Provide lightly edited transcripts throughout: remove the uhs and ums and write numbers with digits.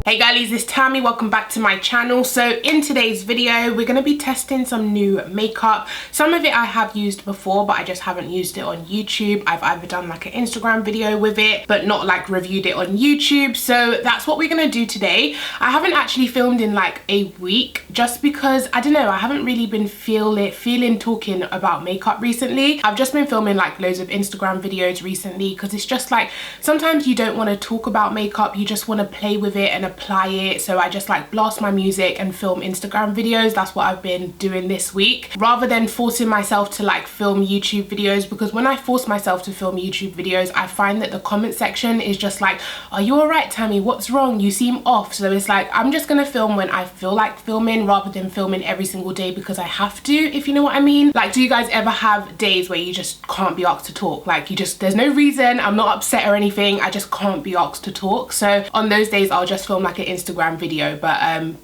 Hey girlies, it's Tammy. Welcome back to my channel. So in today's video, we're going to be testing some new makeup. Some of it I have used before, but I just haven't used it on YouTube. I've either done like an Instagram video with it, but not like reviewed it on YouTube. So that's what we're going to do today. I haven't actually filmed in like a week just because, I don't know, I haven't really been feeling talking about makeup recently. I've just been filming like loads of Instagram videos recently because it's just like, sometimes you don't want to talk about makeup, you just want to play with it and apply it. So I just like blast my music and film Instagram videos. That's what I've been doing this week, rather than forcing myself to like film YouTube videos, because when I force myself to film YouTube videos, I find that the comment section is just like, are you all right, Tammy? What's wrong? You seem off. So it's like, I'm just gonna film when I feel like filming rather than filming every single day because I have to, if you know what I mean. Like, do you guys ever have days where you just can't be asked to talk? Like, you just, there's no reason, I'm not upset or anything, I just can't be asked to talk. So on those days I'll just film like an Instagram video, but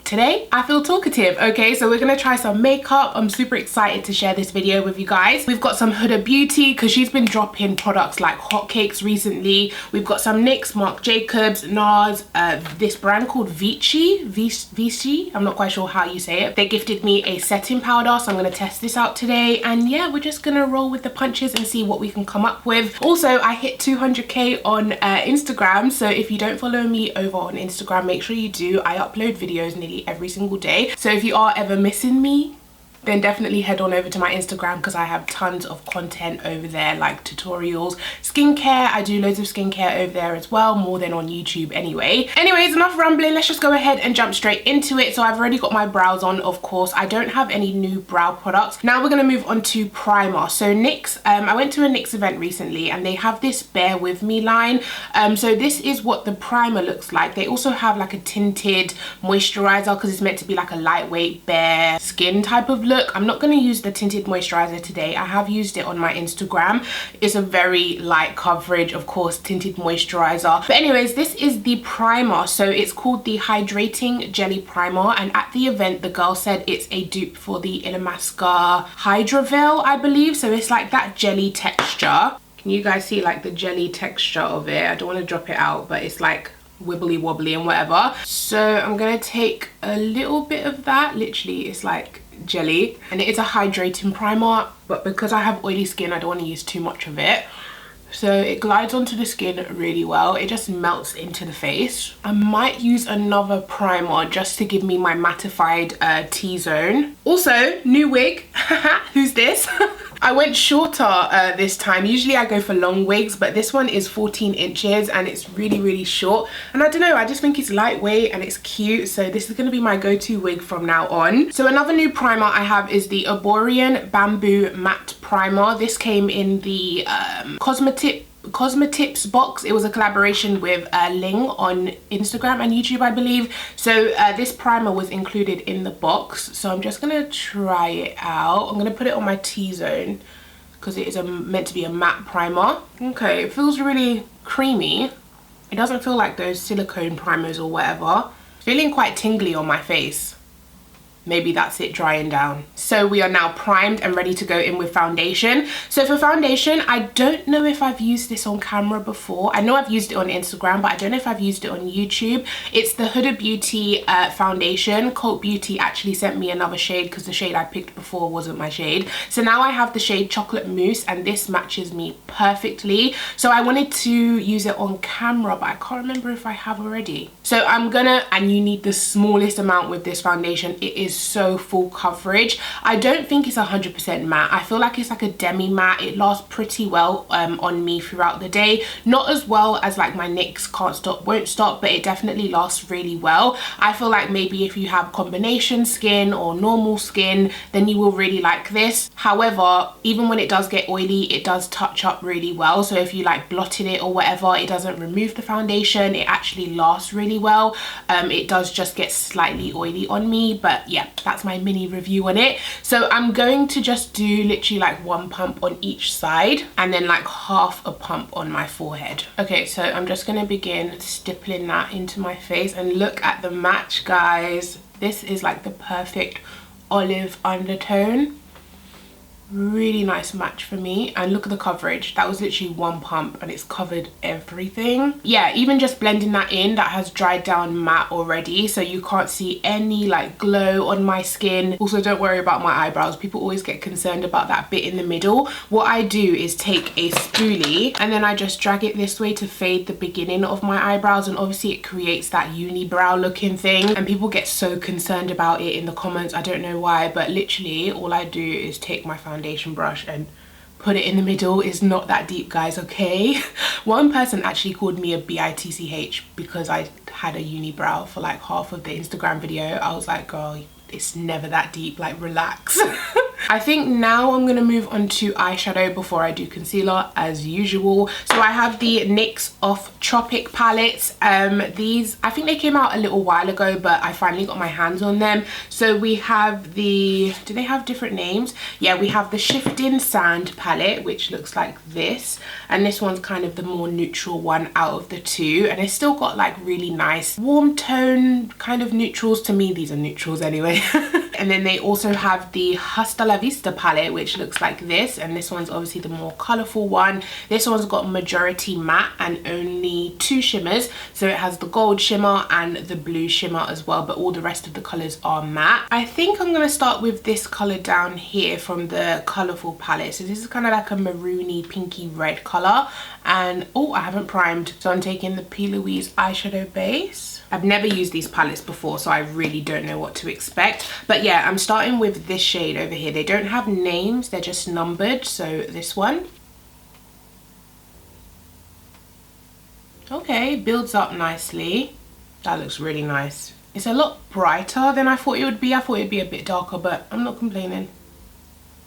today I feel talkative. Okay, so we're gonna try some makeup. I'm super excited to share this video with you guys. We've got some Huda Beauty because she's been dropping products like hotcakes recently. We've got some NYX, Marc Jacobs, NARS, this brand called Vichy. I'm not quite sure how you say it. They gifted me a setting powder, so I'm gonna test this out today. And yeah, we're just gonna roll with the punches and see what we can come up with. Also, I hit 200k on Instagram, so if you don't follow me over on Instagram, make sure you do. I upload videos nearly every single day, so if you are ever missing me, then definitely head on over to my Instagram because I have tons of content over there, like tutorials, skincare. I do loads of skincare over there as well, more than on YouTube anyway. Anyways, enough rambling, let's just go ahead and jump straight into it. So I've already got my brows on, of course. I don't have any new brow products. Now we're gonna move on to primer. So NYX, I went to a NYX event recently and they have this Bear With Me line. So this is what the primer looks like. They also have like a tinted moisturizer because it's meant to be like a lightweight bare skin type of look. I'm not going to use the tinted moisturizer today. I have used it on my Instagram. It's a very light coverage, of course, tinted moisturizer. But anyways, this is the primer. So it's called the Hydrating Jelly Primer, and at the event the girl said it's a dupe for the Mascara Hydra Veil, I believe. So it's like that jelly texture. Can you guys see like the jelly texture of it? I don't want to drop it out, but it's like wibbly wobbly and whatever. So I'm gonna take a little bit of that. Literally, it's like jelly, and it is a hydrating primer, but because I have oily skin I don't want to use too much of it. So it glides onto the skin really well. It just melts into the face. I might use another primer just to give me my mattified T-zone. Also, new wig. Who's this? I went shorter this time. Usually I go for long wigs, but this one is 14 inches and it's really short. And I don't know, I just think it's lightweight and it's cute. So this is going to be my go-to wig from now on. So another new primer I have is the Arborian Bamboo Matte Primer. This came in the Cosmetips box. It was a collaboration with Ling on Instagram and YouTube, I believe. So this primer was included in the box, so I'm just gonna try it out. I'm gonna put it on my T-zone because it is meant to be a matte primer. Okay, it feels really creamy. It doesn't feel like those silicone primers or whatever. It's feeling quite tingly on my face. Maybe that's it drying down. So we are now primed and ready to go in with foundation. So for foundation, I don't know if I've used this on camera before. I know I've used it on Instagram, but I don't know if I've used it on YouTube. It's the Huda Beauty foundation. Cult Beauty actually sent me another shade because the shade I picked before wasn't my shade. So now I have the shade Chocolate Mousse, and this matches me perfectly. So I wanted to use it on camera, but I can't remember if I have already. So I'm gonna, and you need the smallest amount with this foundation. It is so full coverage. I don't think it's 100% matte. I feel like it's like a demi matte. It lasts pretty well on me throughout the day. Not as well as like my NYX Can't Stop Won't Stop, but it definitely lasts really well. I feel like maybe if you have combination skin or normal skin, then you will really like this. However, even when it does get oily, it does touch up really well. So if you like blotted it or whatever, it doesn't remove the foundation. It actually lasts really well. It does just get slightly oily on me, but yeah, that's my mini review on it. So I'm going to just do literally like one pump on each side and then like half a pump on my forehead. Okay, so I'm just going to begin stippling that into my face, and look at the match, guys. This is like the perfect olive undertone. Really nice match for me. And look at the coverage. That was literally one pump and it's covered everything. Yeah, even just blending that in, that has dried down matte already, so you can't see any like glow on my skin. Also, don't worry about my eyebrows. People always get concerned about that bit in the middle. What I do is take a spoolie and then I just drag it this way to fade the beginning of my eyebrows, and obviously it creates that unibrow looking thing, and people get so concerned about it in the comments. I don't know why, but literally all I do is take my foundation brush and put it in the middle. It's not that deep, guys, okay? One person actually called me a bitch because I had a unibrow for like half of the Instagram video. I was like, girl, it's never that deep, like relax. I think now I'm gonna move on to eyeshadow before I do concealer as usual. So I have the NYX Off Tropic palettes. These, I think they came out a little while ago, but I finally got my hands on them. So we have the, do they have different names? Yeah, we have the Shifting Sand palette, which looks like this. And this one's kind of the more neutral one out of the two. And it's still got like really nice warm tone kind of neutrals. To me, these are neutrals anyway. And then they also have the Hasta La Vista palette, which looks like this, and this one's obviously the more colorful one. This one's got majority matte and only 2 shimmers, so it has the gold shimmer and the blue shimmer as well, but all the rest of the colors are matte. I think I'm going to start with this color down here from the colorful palette. So this is kind of like a maroony pinky red color, and oh, I haven't primed, so I'm taking the P. Louise eyeshadow base. I've never used these palettes before, so I really don't know what to expect. But yeah, I'm starting with this shade over here. They don't have names, they're just numbered. So this one. Okay, builds up nicely. That looks really nice. It's a lot brighter than I thought it would be. I thought it'd be a bit darker, but I'm not complaining.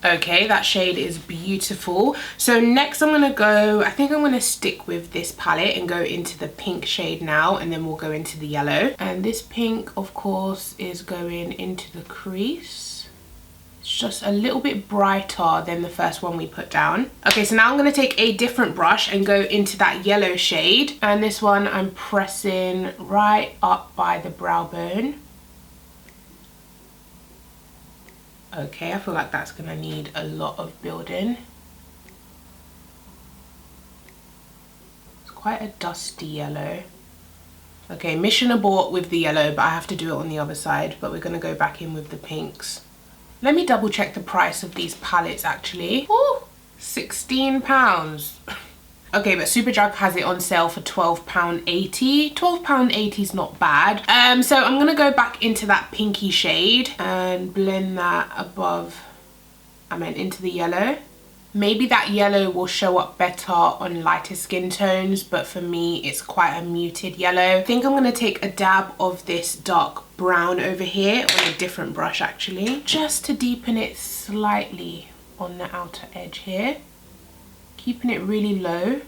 Okay, that shade is beautiful. So next I'm going to go, I think I'm going to stick with this palette and go into the pink shade now, and then we'll go into the yellow. And this pink, of course, is going into the crease. It's just a little bit brighter than the first one we put down. Okay, so now I'm going to take a different brush and go into that yellow shade. And this one I'm pressing right up by the brow bone. Okay, I feel like that's gonna need a lot of building. It's quite a dusty yellow. Okay, mission abort with the yellow, but I have to do it on the other side. But we're gonna go back in with the pinks. Let me double check the price of these palettes actually. Ooh, £16. Okay, but Superdrug has it on sale for £12.80. £12.80 is not bad. So I'm gonna go back into that pinky shade and blend that into the yellow. Maybe that yellow will show up better on lighter skin tones, but for me it's quite a muted yellow. I think I'm gonna take a dab of this dark brown over here on a different brush actually, just to deepen it slightly on the outer edge here. Keeping it really low.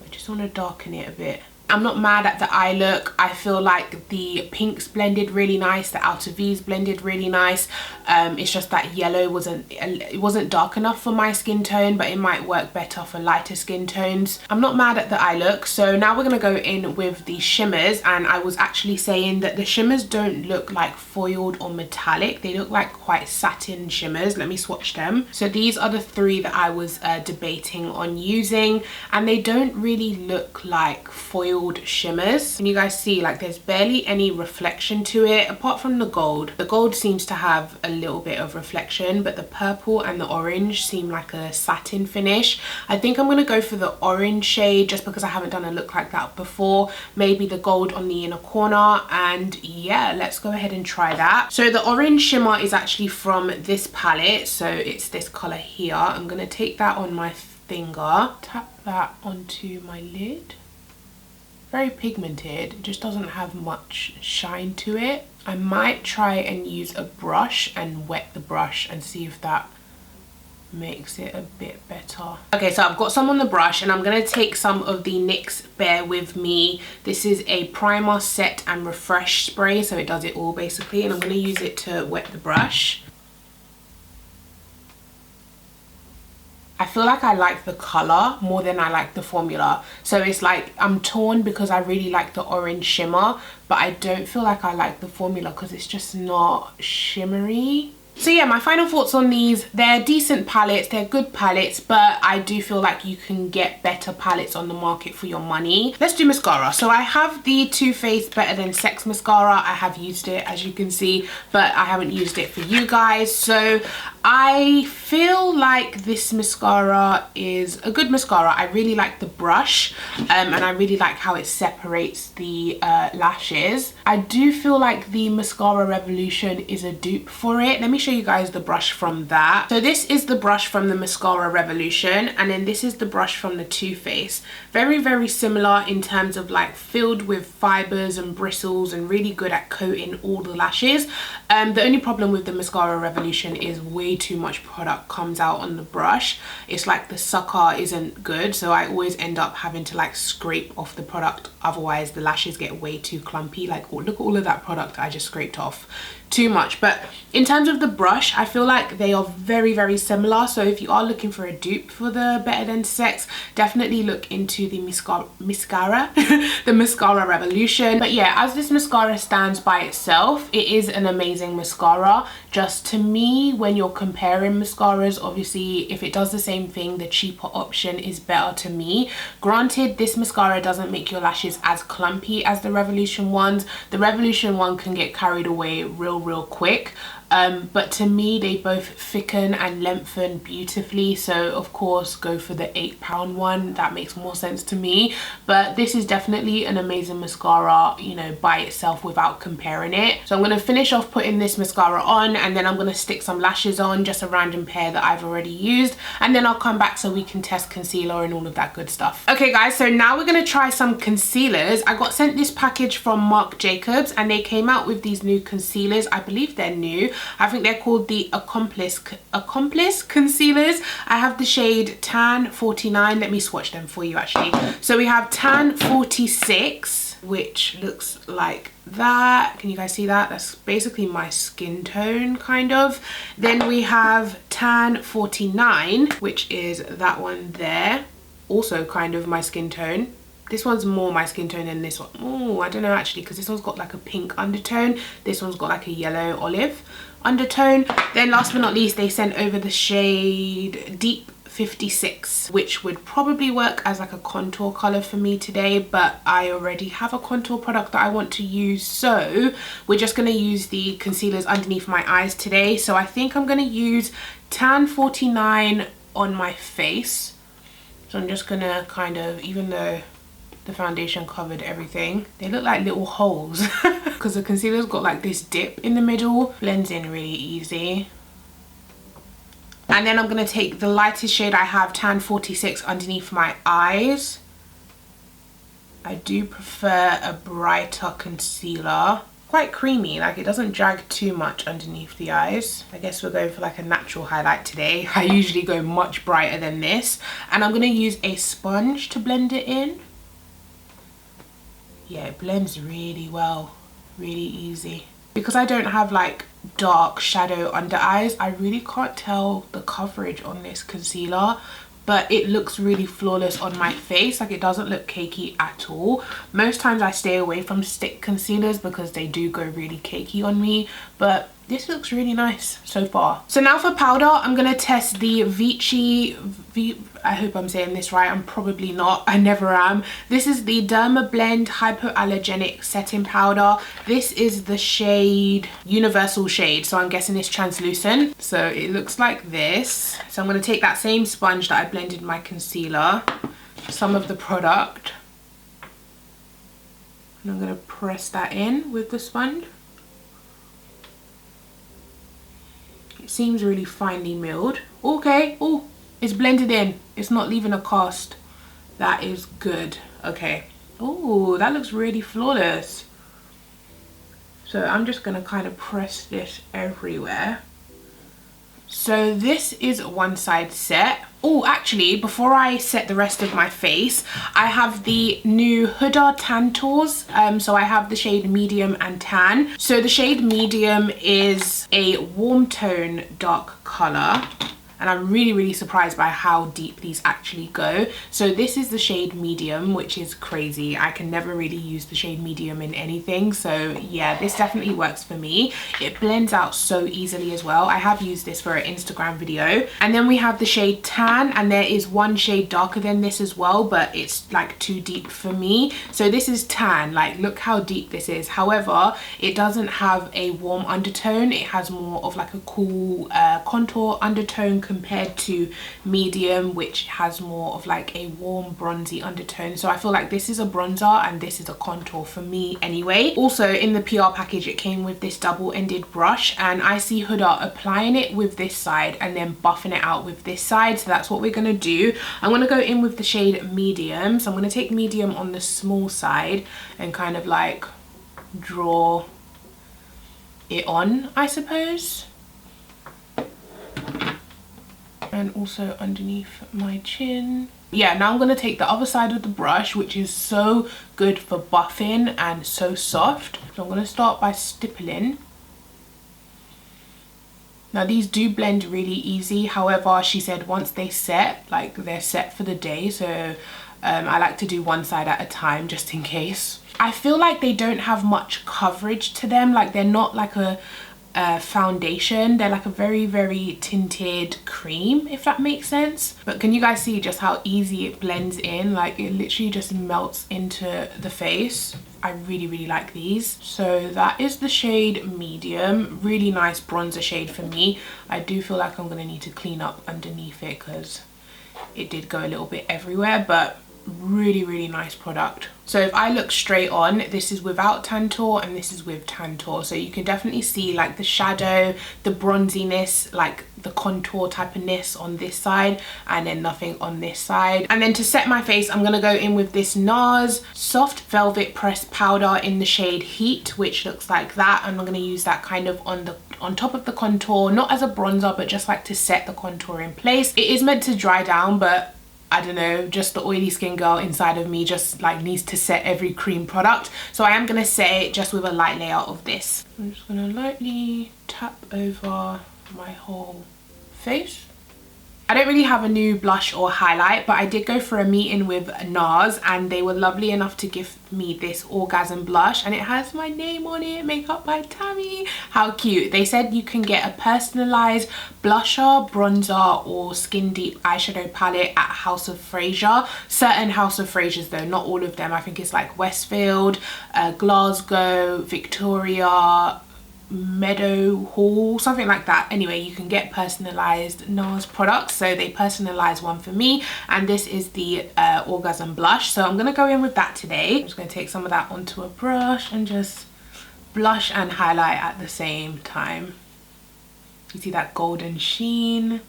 I just want to darken it a bit. I'm not mad at the eye look. I feel like the pinks blended really nice, the outer V's blended really nice. It's just that yellow wasn't dark enough for my skin tone, but it might work better for lighter skin tones. I'm not mad at the eye look. So now we're gonna go in with the shimmers, and I was actually saying that the shimmers don't look like foiled or metallic. They look like quite satin shimmers. Let me swatch them. So these are the 3 that I was debating on using, and they don't really look like foiled shimmers. And you guys see, like, there's barely any reflection to it apart from the gold. The gold seems to have a little bit of reflection, but the purple and the orange seem like a satin finish. I think I'm gonna go for the orange shade just because I haven't done a look like that before. Maybe the gold on the inner corner, and yeah, let's go ahead and try that. So the orange shimmer is actually from this palette, so it's this color here. I'm gonna take that on my finger, tap that onto my lid. Very pigmented, it just doesn't have much shine to it. I might try and use a brush and wet the brush and see if that makes it a bit better. Okay, so I've got some on the brush, and I'm going to take some of the NYX Bear With Me. This is a primer, set and refresh spray, so it does it all basically, and I'm going to use it to wet the brush. I feel like I like the color more than I like the formula. So it's like I'm torn because I really like the orange shimmer, but I don't feel like I like the formula because it's just not shimmery. So yeah, my final thoughts on these, they're decent palettes, they're good palettes, but I do feel like you can get better palettes on the market for your money. Let's do mascara. So I have the Too Faced Better Than Sex mascara. I have used it, as you can see, but I haven't used it for you guys. So I feel like this mascara is a good mascara. I really like the brush, and I really like how it separates the lashes. I do feel like the Mascara Revolution is a dupe for it. Let me show you guys the brush from that. So this is the brush from the Mascara Revolution, and then this is the brush from the Too Faced. Very, very similar in terms of like filled with fibers and bristles and really good at coating all the lashes. The only problem with the Mascara Revolution is way too much product comes out on the brush. It's like the sucker isn't good, so I always end up having to like scrape off the product, otherwise the lashes get way too clumpy. Like, oh, look at all of that product I just scraped off. Too much. But in terms of the brush, I feel like they are very, very similar. So if you are looking for a dupe for the Better Than Sex, definitely look into the mascara the Mascara Revolution. But yeah, as this mascara stands by itself, it is an amazing mascara. Just to me, when you're comparing mascaras, obviously if it does the same thing, the cheaper option is better to me. Granted, this mascara doesn't make your lashes as clumpy as the Revolution ones. The Revolution one can get carried away real quick, but to me they both thicken and lengthen beautifully, so of course go for the £8 one. That makes more sense to me. But this is definitely an amazing mascara, you know, by itself without comparing it. So I'm going to finish off putting this mascara on, and then I'm going to stick some lashes on, just a random pair that I've already used, and then I'll come back so we can test concealer and all of that good stuff. Okay guys, so now we're going to try some concealers. I got sent this package from Marc Jacobs, and they came out with these new concealers. I believe they're new. I think they're called the Accomplice concealers. I have the shade Tan 49. Let me swatch them for you actually. So we have Tan 46, which looks like that. Can you guys see that? That's basically my skin tone kind of. Then we have Tan 49, which is that one there, also kind of my skin tone. This one's more my skin tone than this one. Oh, I don't know actually, because this one's got like a pink undertone. This one's got like a yellow olive undertone. Then last but not least, they sent over the shade Deep 56, which would probably work as like a contour color for me today, but I already have a contour product that I want to use, so we're just going to use the concealers underneath my eyes today. So I think I'm going to use Tan 49 on my face. So I'm just going to kind of, even though the foundation covered everything, they look like little holes because the concealer's got like this dip in the middle. Blends in really easy. And then I'm going to take the lightest shade I have, Tan 46, underneath my eyes. I do prefer a brighter concealer. Quite creamy, like it doesn't drag too much underneath the eyes. I guess we're going for like a natural highlight today. I usually go much brighter than this. And I'm going to use a sponge to blend it in. Yeah, it blends really well, really easy. Because I don't have like dark shadow under eyes, I really can't tell the coverage on this concealer, but it looks really flawless on my face. Like it doesn't look cakey at all. Most times I stay away from stick concealers because they do go really cakey on me, but this looks really nice so far. So now for powder, I'm going to test the I hope I'm saying this right, I'm probably not, I never am. This is the Derma Blend Hypoallergenic Setting Powder. This is the shade Universal Shade, so I'm guessing it's translucent. So it looks like this. So I'm going to take that same sponge that I blended my concealer, some of the product, and I'm going to press that in with the sponge. It seems really finely milled. Okay, oh, it's blended in. It's not leaving a cast. That is good. Okay. Oh, that looks really flawless. So I'm just gonna kind of press this everywhere. So this is one side set. Oh, actually, before I set the rest of my face, I have the new Huda Tan Tours. So I have the shade Medium and Tan. So the shade Medium is a warm tone dark color. and I'm really surprised by how deep these actually go. So this is the shade medium, which is crazy. I can never really use the shade medium in anything, so yeah, this definitely works for me. It blends out so easily as well. I have used this for an Instagram video. And then we have the shade tan, and there is one shade darker than this as well, but it's like too deep for me. So this is tan. Like, look how deep this is. However, it doesn't have a warm undertone. It has more of like a cool contour undertone compared to medium, which has more of like a warm bronzy undertone. So I feel like this is a bronzer and this is a contour for me anyway. Also in the PR package, it came with this double-ended brush, and I see Huda applying it with this side and then buffing it out with this side. So that's what we're gonna do. I'm gonna go in with the shade medium. So I'm gonna take medium on the small side and kind of like draw it on, I suppose. And also underneath my chin. Yeah, now I'm going to take the other side of the brush, which is so good for buffing and so soft. So I'm going to start by stippling. Now these do blend really easy. However, she said once they set, like they're set for the day. So I like to do one side at a time just in case. I feel like they don't have much coverage to them. Like they're not like a foundation. They're like a very tinted cream, if that makes sense. But can you guys see just how easy it blends in? Like it literally just melts into the face. I really like these. So that is the shade medium. Really nice bronzer shade for me. I do feel like I'm gonna need to clean up underneath it because it did go a little bit everywhere, but really nice product. So if I look straight on, this is without Tantour and this is with Tantour. So you can definitely see like the shadow, the bronziness, like the contour type of ness on this side, and then nothing on this side. And then to set my face, I'm gonna go in with this NARS Soft Velvet Pressed Powder in the shade Heat, which looks like that. And I'm gonna use that kind of on top of the contour, not as a bronzer, but just like to set the contour in place. It is meant to dry down, but I don't know, just the oily skin girl inside of me just like needs to set every cream product. So I am going to set it just with a light layer of this. I'm just going to lightly tap over my whole face. I don't really have a new blush or highlight, but I did go for a meeting with NARS and they were lovely enough to give me this Orgasm blush, and it has my name on it, makeup by Tammy. How cute. They said you can get a personalized blusher, bronzer or skin deep eyeshadow palette at House of Fraser. Certain House of Frasers though, not all of them. I think it's like Westfield, Glasgow, Victoria, Meadow Hall, something like that. Anyway, you can get personalized NARS products. So they personalized one for me, and this is the Orgasm blush. So I'm gonna go in with that today. I'm just gonna take some of that onto a brush and just blush and highlight at the same time. You see that golden sheen?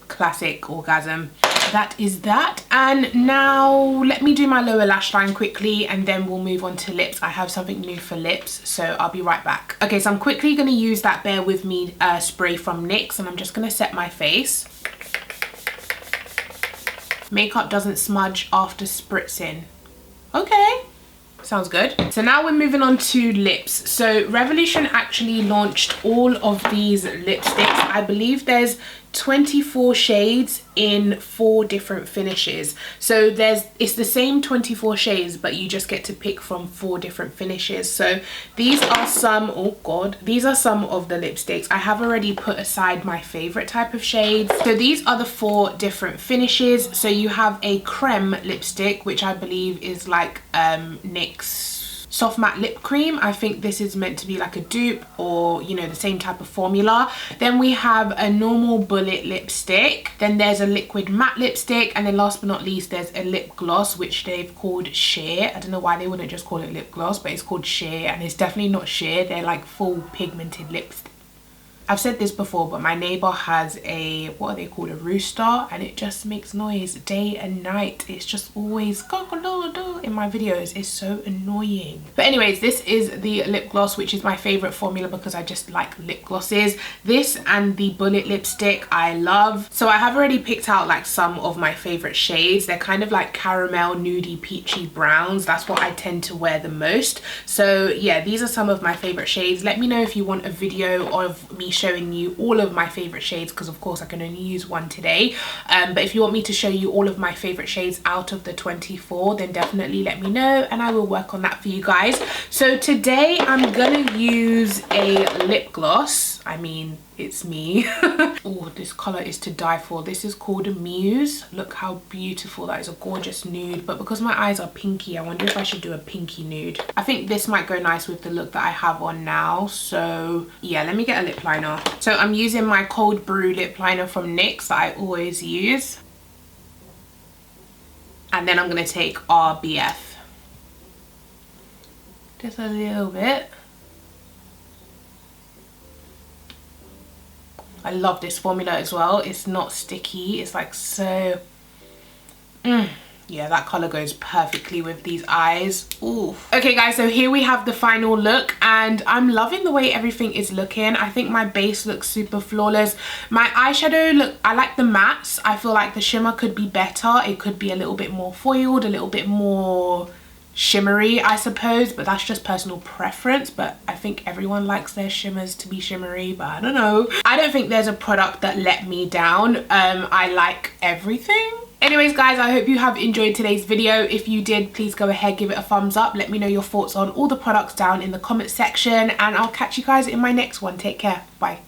Classic Orgasm. That is that. And now let me do my lower lash line quickly and then we'll move on to lips. I have something new for lips, so I'll be right back. Okay, so I'm quickly going to use that Bear With Me spray from NYX, and I'm just going to set my face. Makeup doesn't smudge after spritzing. Okay. Sounds good. So now we're moving on to lips. So Revolution actually launched all of these lipsticks. I believe there's 24 shades in 4 different finishes. So it's the same 24 shades, but you just get to pick from 4 different finishes. So these are some, oh god, these are some of the lipsticks. I have already put aside my favorite type of shades. So these are the 4 different finishes. So you have a creme lipstick, which I believe is like NYX soft matte lip cream. I think this is meant to be like a dupe, or you know, the same type of formula. Then we have a normal bullet lipstick, then there's a liquid matte lipstick, and then last but not least there's a lip gloss which they've called sheer. I don't know why they wouldn't just call it lip gloss, but it's called sheer, and it's definitely not sheer. They're like full pigmented lips. I've said this before, but my neighbor has a, what are they called, a rooster, and it just makes noise day and night. It's just always in my videos. It's so annoying. But anyways, this is the lip gloss, which is my favorite formula because I just like lip glosses. This and the bullet lipstick I love. So I have already picked out like some of my favorite shades. They're kind of like caramel, nudie, peachy browns. That's what I tend to wear the most. So yeah, these are some of my favorite shades. Let me know if you want a video of me showing you all of my favorite shades, because of course I can only use one today. But if you want me to show you all of my favorite shades out of the 24, then definitely let me know and I will work on that for you guys. So today I'm gonna use a lip gloss. I mean, it's me. Oh, this color is to die for. This is called Muse. Look how beautiful. That is a gorgeous nude, but because my eyes are pinky, I wonder if I should do a pinky nude. I think this might go nice with the look that I have on now. So yeah, let me get a lip liner. So I'm using my Cold Brew lip liner from NYX that I always use, and then I'm gonna take RBF, just a little bit. I love this formula as well. It's not sticky. It's like so... yeah, that color goes perfectly with these eyes. Ooh. Okay guys, so here we have the final look and I'm loving the way everything is looking. I think my base looks super flawless. My eyeshadow, look, I like the mattes. I feel like the shimmer could be better. It could be a little bit more foiled, a little bit more shimmery, I suppose, but that's just personal preference. But I think everyone likes their shimmers to be shimmery, but I don't know. I don't think there's a product that let me down. I like everything. Anyways guys, I hope you have enjoyed today's video. If you did, please go ahead, give it a thumbs up. Let me know your thoughts on all the products down in the comment section, and I'll catch you guys in my next one. Take care. Bye.